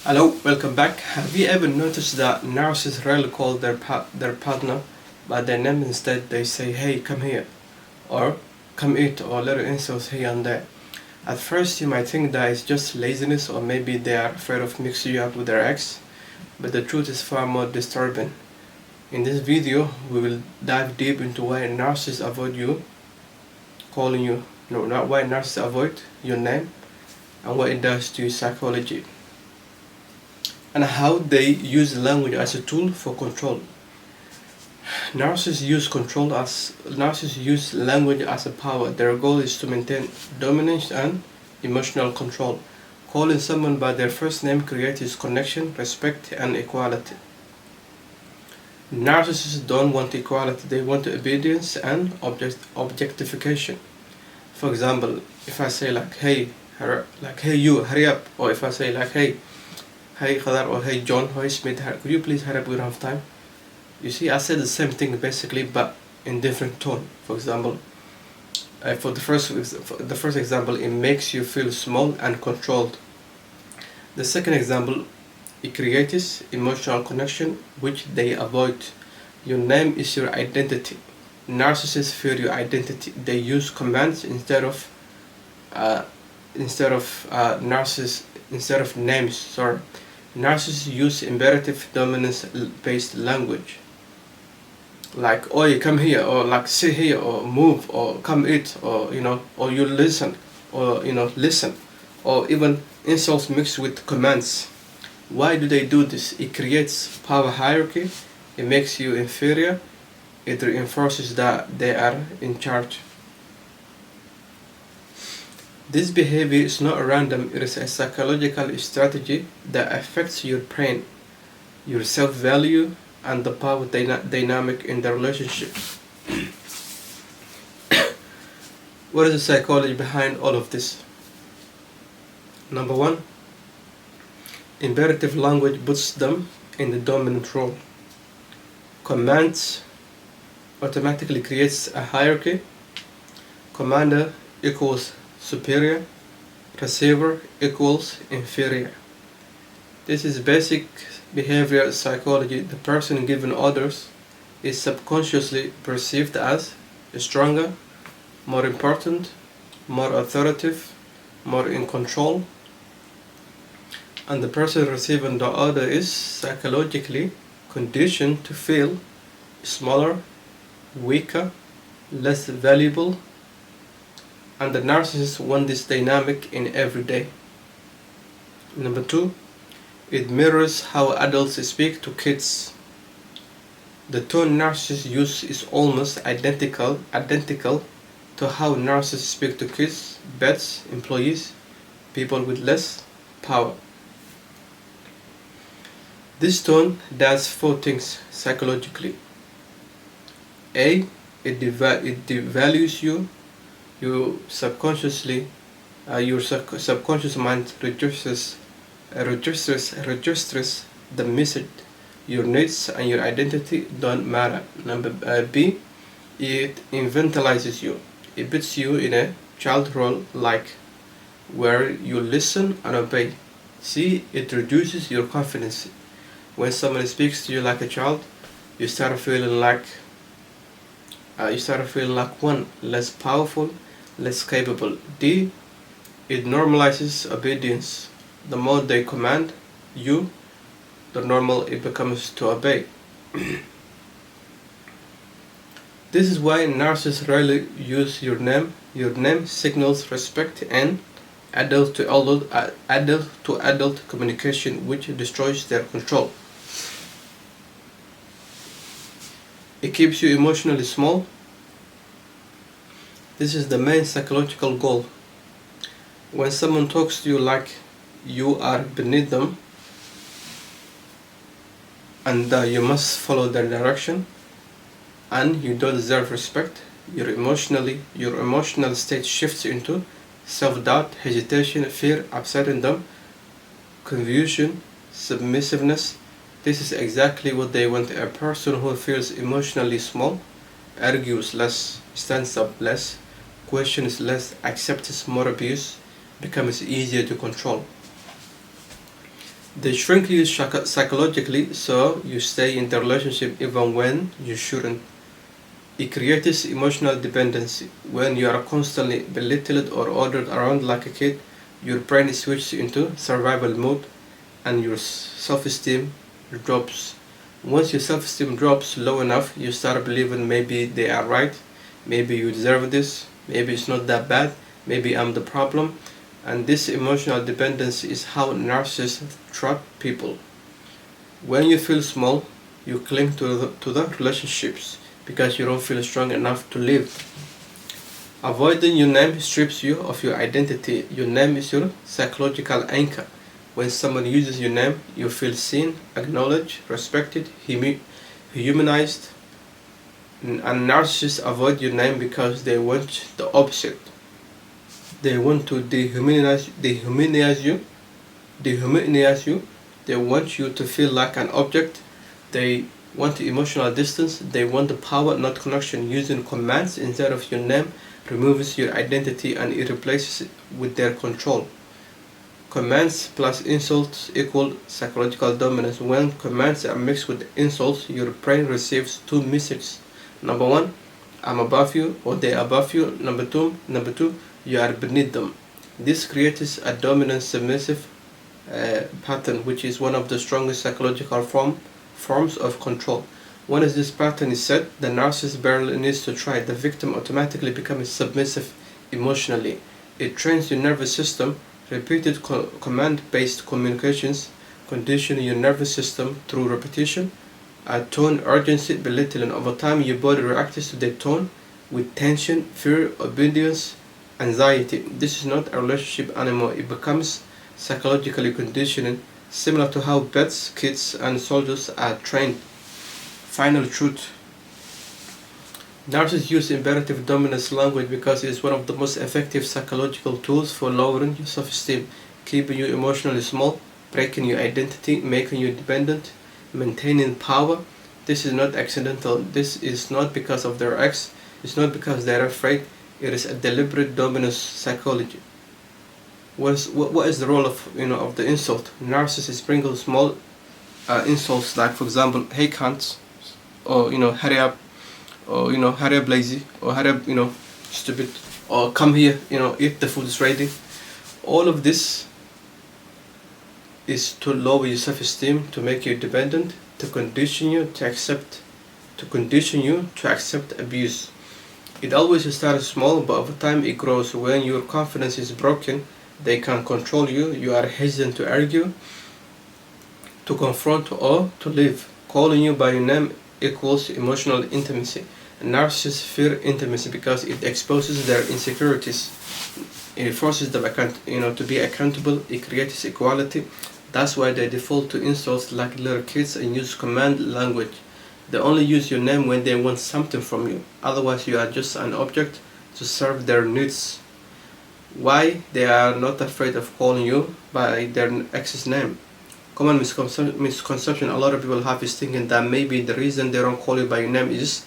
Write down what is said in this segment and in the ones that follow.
Hello, welcome back. Have you ever noticed that narcissists rarely call their partner by their name? Instead, they say, "Hey, come here," or "come eat," or little insults here and there. At first, you might think that it's just laziness, or maybe they are afraid of mixing you up with their ex, but the truth is far more disturbing. In this video, we will dive deep into why narcissists avoid you calling you, no, not why narcissists avoid your name, and what it does to your psychology, and how they use language as a tool for control. Narcissists use language as a power. Their goal is to maintain dominance and emotional control. Calling someone by their first name creates connection, respect, and equality. Narcissists don't want equality, they want obedience and objectification. For example, if I say hey you, hurry up, or if I say hey Khadar, or hey John, hey Smith, could you please hurry up, we don't have time. You see, I said the same thing basically, but in different tone. For example, for the first example, it makes you feel small and controlled. The second example, it creates emotional connection, which they avoid. Your name is your identity. Narcissists fear your identity. They use commands instead of names. Sorry, narcissists use imperative dominance-based language, like "oh, you come here," or like "sit here," or "move," or "come eat," or or "you listen," or "listen," or even insults mixed with commands. Why do they do this? It creates power hierarchy, it makes you inferior, it reinforces that they are in charge. This behavior is not random, it is a psychological strategy that affects your brain, your self-value, and the power dynamic in the relationship. What is the psychology behind all of this? Number one, imperative language puts them in the dominant role. Commands automatically creates a hierarchy. Commander equals superior, receiver equals inferior. This is basic behavioral psychology. The person given orders is subconsciously perceived as stronger, more important, more authoritative, more in control, and the person receiving the order is psychologically conditioned to feel smaller, weaker, less valuable, and the narcissists want this dynamic in every day. Number two, it mirrors how adults speak to kids. The tone narcissists use is almost identical to how narcissists speak to kids, pets, employees, people with less power. This tone does four things psychologically. A, it devalues you. Your subconscious mind registers the message. Your needs and your identity don't matter. B, it infantilizes you. It puts you in a child role, like where you listen and obey. C, it reduces your confidence. When someone speaks to you like a child, you start feeling like one, less powerful, less capable. D, it normalizes obedience. The more they command you, the normal it becomes to obey. This is why narcissists rarely use your name. Your name signals respect and adult to adult communication, which destroys their control. It keeps you emotionally small. This is the main psychological goal. When someone talks to you like you are beneath them and you must follow their direction and you don't deserve respect, your emotional state shifts into self-doubt, hesitation, fear, upsetting them, confusion, submissiveness. This is exactly what they want. A person who feels emotionally small argues less, stands up less, questions less, accepts more abuse, becomes easier to control. They shrink you psychologically, so you stay in the relationship even when you shouldn't. It creates emotional dependency. When you are constantly belittled or ordered around like a kid, your brain switches into survival mode and your self-esteem drops. Once your self-esteem drops low enough, you start believing maybe they are right, maybe you deserve this, maybe it's not that bad, maybe I'm the problem. And this emotional dependency is how narcissists trap people. When you feel small, you cling to the relationships because you don't feel strong enough to live. Avoiding your name strips you of your identity. Your name is your psychological anchor. When someone uses your name, you feel seen, acknowledged, respected, humanized. And narcissists avoid your name because they want the opposite. They want to dehumanize you. They want you to feel like an object. They want emotional distance. They want the power, not connection. Using commands instead of your name removes your identity and it replaces it with their control. Commands plus insults equal psychological dominance. When commands are mixed with insults, your brain receives two messages. Number one, I'm above you or they are above you. Number two, you are beneath them. This creates a dominant submissive pattern, which is one of the strongest psychological forms of control. Once this pattern is set, the narcissist barely needs to try. The victim automatically becomes submissive emotionally. It trains your nervous system. Repeated command-based communications condition your nervous system through repetition, tone, urgency, belittling. Over time, your body reacts to the tone with tension, fear, obedience, anxiety. This is not a relationship anymore. It becomes psychologically conditioning, similar to how pets, kids, and soldiers are trained. Final truth. Narcissists use imperative dominance language because it is one of the most effective psychological tools for lowering your self-esteem, keeping you emotionally small, breaking your identity, making you dependent, maintaining power. This is not accidental. This is not because of their ex. It's not because they're afraid. It is a deliberate dominance psychology. What is the role of the insult? Narcissists sprinkle small insults like, for example, hey cunt, or hurry up, or hurry up lazy, or hurry up stupid, or come here, eat, the food is ready. All of this is to lower your self-esteem, to make you dependent, to condition you to accept abuse. It always starts small, but over time it grows. When your confidence is broken, they can control you. You are hesitant to argue, to confront, or to leave. Calling you by your name equals emotional intimacy. Narcissists fear intimacy because it exposes their insecurities. It forces them to be accountable. It creates equality. That's why they default to insults like little kids and use command language. They only use your name when they want something from you. Otherwise, you are just an object to serve their needs. Why they are not afraid of calling you by their ex's name? Common misconception a lot of people have is thinking that maybe the reason they don't call you by your name is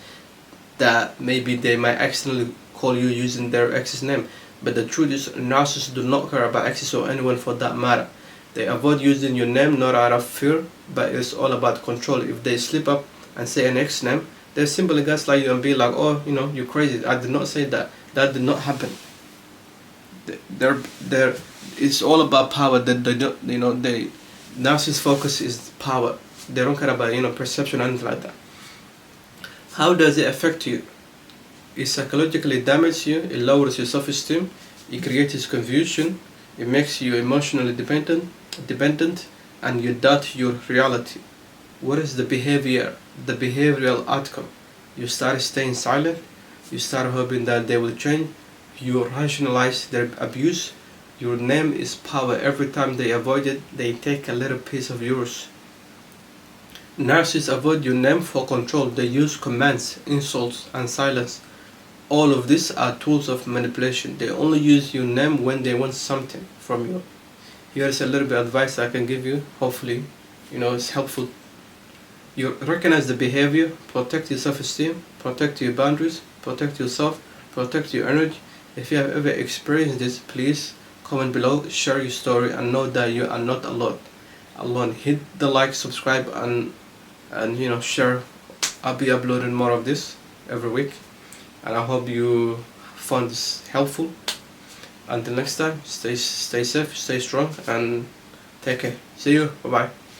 that maybe they might accidentally call you using their ex's name. But the truth is, narcissists do not care about exes or anyone for that matter. They avoid using your name not out of fear, but it's all about control. If they slip up and say an ex name, they simply gaslight you and be like, oh, you're crazy. I did not say that. That did not happen. It's all about power. Narcissist focus is power. They don't care about perception or anything like that. How does it affect you? It psychologically damages you. It lowers your self-esteem. It creates confusion. It makes you emotionally dependent, and you doubt your reality. What is the behavioral outcome? You start staying silent. You start hoping that they will change. You rationalize their abuse. Your name is power. Every time they avoid it, they take a little piece of yours. Narcissists avoid your name for control. They use commands, insults, and silence. All of these are tools of manipulation. They only use your name when they want something from you. Here's a little bit of advice I can give you. Hopefully, it's helpful. You recognize the behavior, protect your self-esteem, protect your boundaries, protect yourself, protect your energy. If you have ever experienced this, please comment below, share your story, and know that you are not alone. alone. Hit the like, subscribe, and you know, share. I'll be uploading more of this every week, and I hope you found this helpful. Until next time, stay safe, stay strong, and take care. See you. Bye bye.